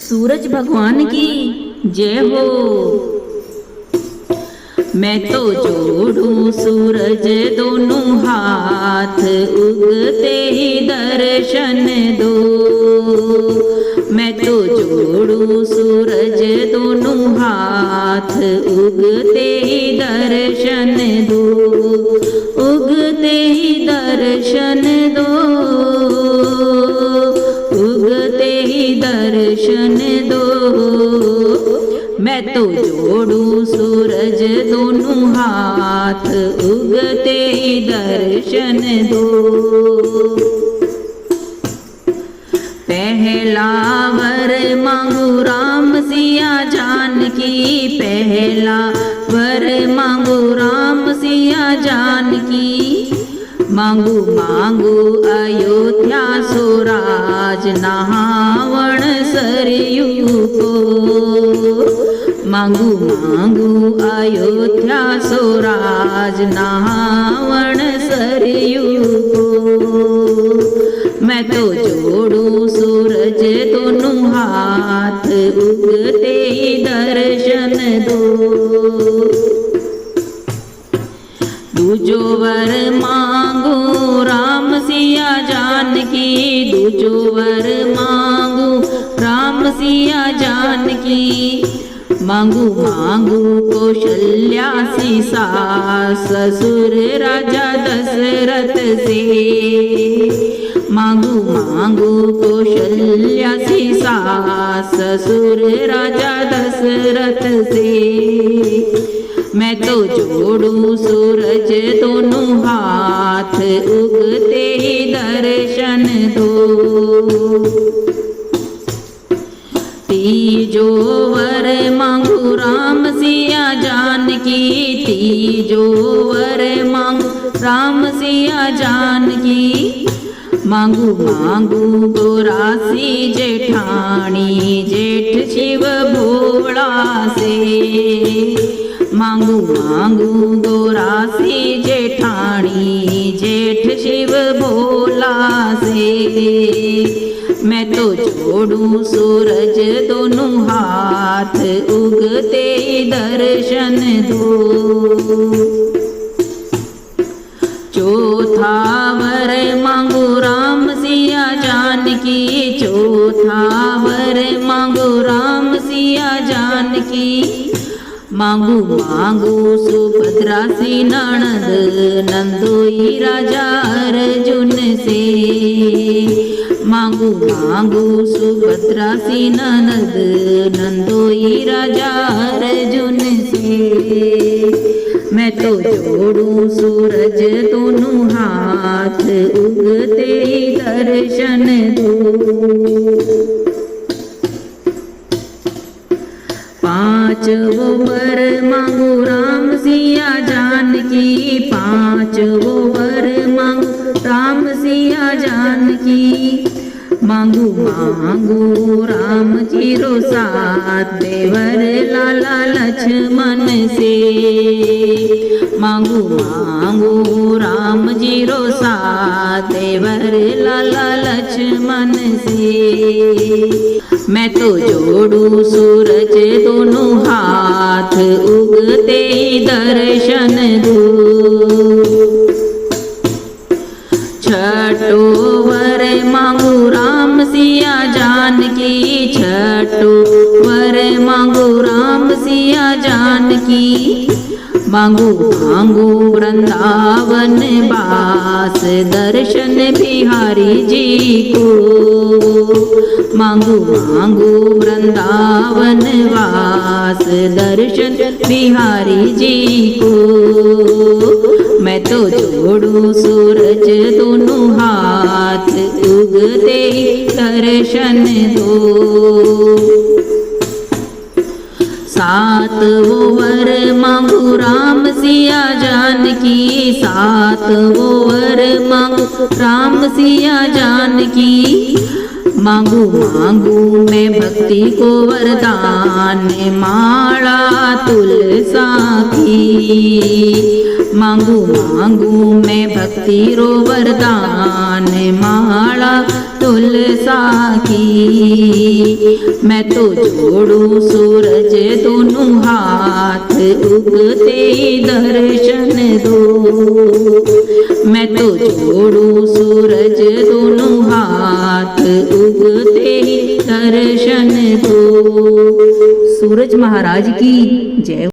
सूरज भगवान की जय हो। मैं तो जोड़ूं सूरज दोनों हाथ, उगते ही दर्शन दो। मैं तो जोड़ूं सूरज दोनों हाथ, उगते ही दर्शन दो। उगते ही दर्शन दो, उगते ही दर्शन दो। मैं तो जोड़ूं सूरज दोनों हाथ, उगते ही दर्शन दो। पहला वर मांगू राम सिया जानकी, पहला वर मांगू राम सिया जानकी। मांगू मांगू अयोध्या सुराज, नहावन सरयू को। मांगू मांगू अयोध्या सुराज, नहावन सरयू को। मैं तो जोड़ूं सूरज दोनों हाथ, उगते ही दर्शन दो। दूजो वर मांगू राम सिया जानकी, दूजो वर मांगू राम सिया जानकी। मांगू मांगू कौशल्या सी सास, ससुर राजा दशरथ से। मांगू मांगू कौशल्या सी सास, ससुर राजा दशरथ से। मैं तो जोड़ूं सूरज दोनों हाथ, उगते ही दर्शन दो। तीजो वर मांगू राम सिया जानकी, तीजो वर मांगू राम सिया जानकी। मांगू मांगू गौरासी जेठानी, जेठ शिव भोला से। मांगू मांगू गौरासी जेठानी, जेठ शिव भोला से। मैं तो जोड़ूं सूरज दोनों हाथ, उगते दर्शन दो। चौथा वर मांगू राम सिया जानकी, चौथा वर मांगू राम सिया जानकी। मांगू मांगू सुभद्रा सी ननद, नंदोई राजा अर्जुन से। मांगू मांगू सुभद्रा सी ननद, नंदोई राजा अर्जुन से। मैं तो जोड़ूं सूरज दोनों हाथ, उगते ही दर्शन दो। पांचवो वर मांगू राम सिया जानकी, पांचवो वर मांगू राम सिया जानकी। मांगू मांगू राम जी रो साथ, देवर लाला लक्ष्मण से। मांगू मांगू राम जी रो साथ, देवर लाला लक्ष्मण से। मैं तो जोड़ूं सूरज दोनों हाथ, उगते ही दर्शन दो। छठो वर मांगू राम सिया जानकी, छठो वर मांगू राम सिया जानकी। मांगू मांगू वृंदावन वास, दर्शन बिहारी जी को। मांगू मांगू वृंदावन वास, दर्शन बिहारी जी को। मैं तो जोड़ूं सूरज दोनों हाथ, उगते दर्शन दो। सातवो वर मांगू राम सिया जानकी, सातवो वर मांगू राम सिया जानकी। मांगू मांगू मैं भक्ति को वरदान, माला तुलसा की। मांगू मांगू मैं भक्ति रो वरदान, माला झुलसा की। मैं तो जोड़ू सूरज दोनों हाथ, उगते दर्शन दो। मैं तो जोड़ू सूरज दोनों हाथ, उगते दर्शन दो। सूरज महाराज की जय।